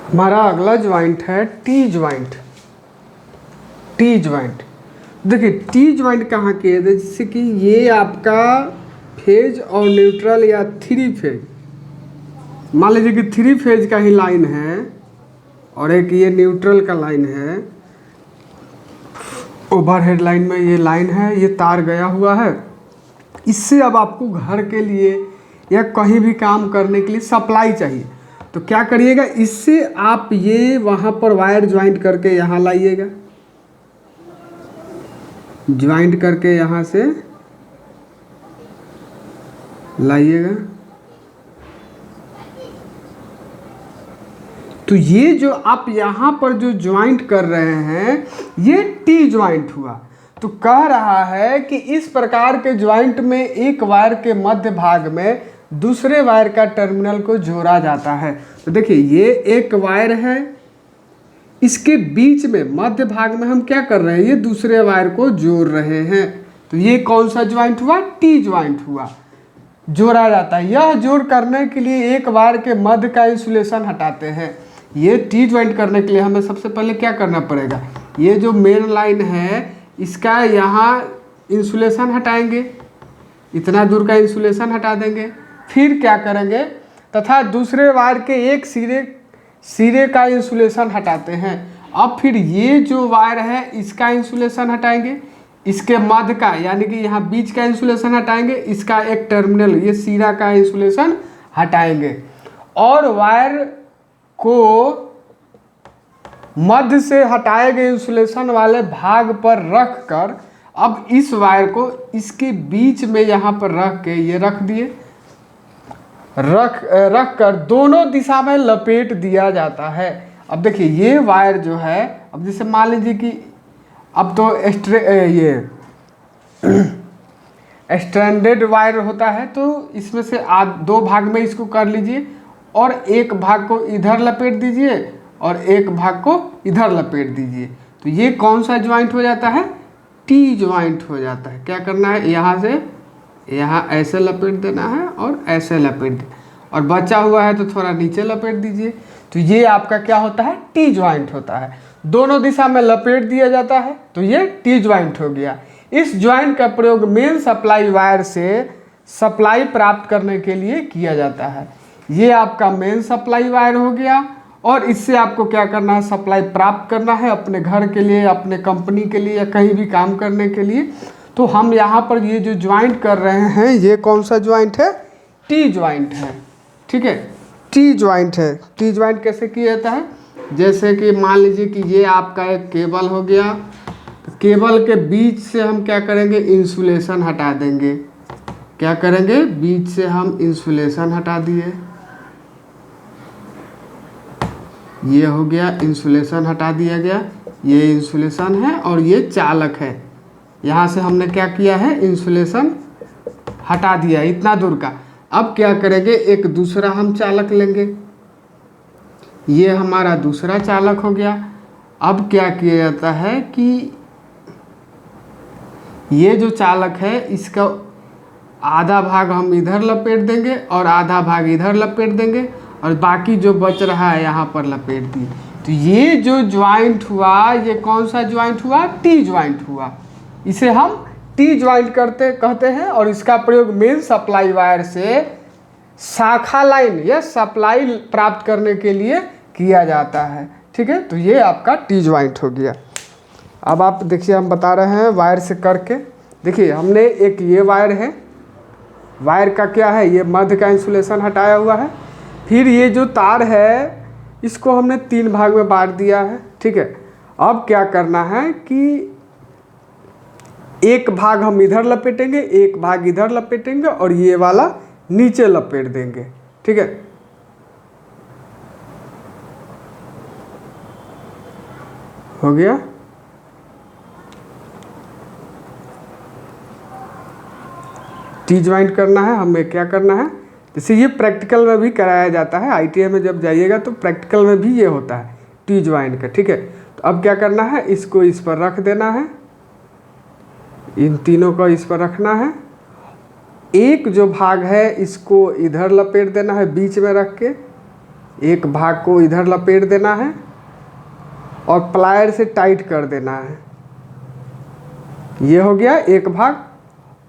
हमारा अगला ज्वाइंट है टी ज्वाइंट। टी ज्वाइंट देखिए, टी ज्वाइंट कहाँ के है, जैसे कि ये आपका फेज और न्यूट्रल या थ्री फेज, मान लीजिए कि थ्री फेज का ही लाइन है और एक ये न्यूट्रल का लाइन है, ओवरहेड लाइन में ये लाइन है, ये तार गया हुआ है। इससे अब आपको घर के लिए या कहीं भी काम करने के लिए सप्लाई चाहिए, तो क्या करिएगा, इससे आप ये वहाँ पर वायर ज्वाइंट करके यहाँ लाइएगा, ज्वाइंट करके यहाँ से लाइएगा। तो ये जो आप यहाँ पर जो ज्वाइंट कर रहे हैं ये टी ज्वाइंट हुआ। तो कह रहा है कि इस प्रकार के ज्वाइंट में एक वायर के मध्य भाग में दूसरे वायर का टर्मिनल को जोड़ा जाता है। तो देखिए ये एक वायर है, इसके बीच में मध्य भाग में हम क्या कर रहे हैं, ये दूसरे वायर को जोड़ रहे हैं। तो ये कौन सा ज्वाइंट हुआ, टी ज्वाइंट हुआ, जोड़ा जाता है। यह जोड़ करने के लिए एक वायर के मध्य का इंसुलेशन हटाते हैं। ये टी ज्वाइंट करने के लिए हमें सबसे पहले क्या करना पड़ेगा, ये जो मेन लाइन है इसका यहाँ इंसुलेशन हटाएंगे, इतना दूर का इंसुलेशन हटा देंगे। फिर क्या करेंगे, तथा दूसरे वायर के एक सिरे का इंसुलेशन हटाते हैं। अब फिर ये जो वायर है इसका इंसुलेशन हटाएंगे, इसके मध्य का यानी कि यहाँ बीच का इंसुलेशन हटाएंगे, इसका एक टर्मिनल ये सिरा का इंसुलेशन हटाएंगे और वायर को मध्य से हटाए गए इंसुलेशन वाले भाग पर रख कर अब इस वायर को इसके बीच में यहाँ पर रख के ये रख दिए, रख कर दोनों दिशा में लपेट दिया जाता है। अब देखिए ये वायर जो है, अब जैसे मान लीजिए कि अब तो ये स्ट्रैंडेड वायर होता है, तो इसमें से दो भाग में इसको कर लीजिए और एक भाग को इधर लपेट दीजिए और एक भाग को इधर लपेट दीजिए। तो ये कौन सा ज्वाइंट हो जाता है, टी ज्वाइंट हो जाता है। क्या करना है, यहाँ से यहाँ ऐसे लपेट देना है और ऐसे लपेट देना, और बचा हुआ है तो थोड़ा नीचे लपेट दीजिए। तो ये आपका क्या होता है, टी ज्वाइंट होता है। दोनों दिशा में लपेट दिया जाता है तो ये टी ज्वाइंट हो गया। इस ज्वाइंट का प्रयोग मेन सप्लाई वायर से सप्लाई प्राप्त करने के लिए किया जाता है। ये आपका मेन सप्लाई वायर हो गया और इससे आपको क्या करना है, सप्लाई प्राप्त करना है अपने घर के लिए, अपने कंपनी के लिए या कहीं भी काम करने के लिए। तो हम यहाँ पर ये जो ज्वाइंट कर रहे हैं ये कौन सा ज्वाइंट है, टी ज्वाइंट है। ठीक है, टी ज्वाइंट है। टी ज्वाइंट कैसे किया जाता है, जैसे कि मान लीजिए कि ये आपका एक केबल हो गया, तो केबल के बीच से हम क्या करेंगे, इंसुलेशन हटा देंगे। क्या करेंगे, बीच से हम इंसुलेशन हटा दिए, ये हो गया इंसुलेशन हटा दिया गया। ये इंसुलेशन है और ये चालक है, यहाँ से हमने क्या किया है, इंसुलेशन हटा दिया इतना दूर का। अब क्या करेंगे, एक दूसरा हम चालक लेंगे, ये हमारा दूसरा चालक हो गया। अब क्या किया जाता है कि ये जो चालक है इसका आधा भाग हम इधर लपेट देंगे और आधा भाग इधर लपेट देंगे और बाकी जो बच रहा है यहाँ पर लपेट दिए। तो ये जो ज्वाइंट हुआ ये कौन सा ज्वाइंट हुआ, टी ज्वाइंट हुआ। इसे हम टी ज्वाइंट कहते हैं और इसका प्रयोग मेन सप्लाई वायर से शाखा लाइन या सप्लाई प्राप्त करने के लिए किया जाता है। ठीक है, तो ये आपका टी ज्वाइंट हो गया। अब आप देखिए, हम बता रहे हैं वायर से करके। देखिए हमने एक ये वायर है, वायर का क्या है, ये मध्य का इंसुलेशन हटाया हुआ है। फिर ये जो तार है इसको हमने तीन भाग में बांट दिया है। ठीक है, अब क्या करना है कि एक भाग हम इधर लपेटेंगे, एक भाग इधर लपेटेंगे और ये वाला नीचे लपेट देंगे। ठीक है, हो गया। टी ज्वाइंट करना है हमें, क्या करना है, जैसे ये प्रैक्टिकल में भी कराया जाता है, आईटीआई में जब जाइएगा तो प्रैक्टिकल में भी ये होता है टी ज्वाइंट का। ठीक है, तो अब क्या करना है, इसको इस पर रख देना है, इन तीनों को इस पर रखना है। एक जो भाग है इसको इधर लपेट देना है बीच में रख के, एक भाग को इधर लपेट देना है और प्लायर से टाइट कर देना है। ये हो गया एक भाग।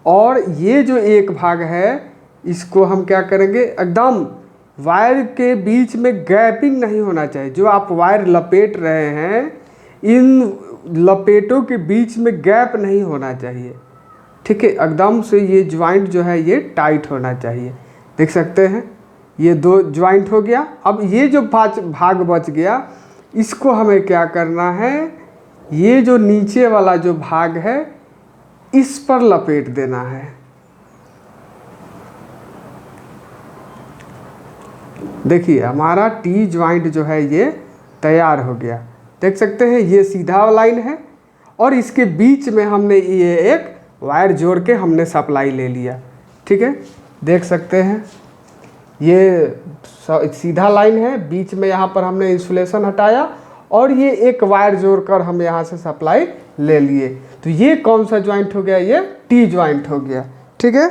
और ये जो एक भाग है इसको हम क्या करेंगे, एकदम वायर के बीच में गैपिंग नहीं होना चाहिए। जो आप वायर लपेट रहे हैं इन लपेटों के बीच में गैप नहीं होना चाहिए, ठीक है। एकदम से ये ज्वाइंट जो है ये टाइट होना चाहिए। देख सकते हैं ये दो ज्वाइंट हो गया। अब ये जो भाग बच गया इसको हमें क्या करना है, ये जो नीचे वाला जो भाग है इस पर लपेट देना है। देखिए हमारा टी ज्वाइंट जो है ये तैयार हो गया। देख सकते हैं ये सीधा लाइन है और इसके बीच में हमने ये एक वायर जोड़ के हमने सप्लाई ले लिया, ठीक है। देख सकते हैं ये सीधा लाइन है, बीच में यहाँ पर हमने इंसुलेशन हटाया और ये एक वायर जोड़कर हम यहाँ से सप्लाई ले लिए। तो ये कौन सा ज्वाइंट हो गया, ये टी ज्वाइंट हो गया, ठीक है।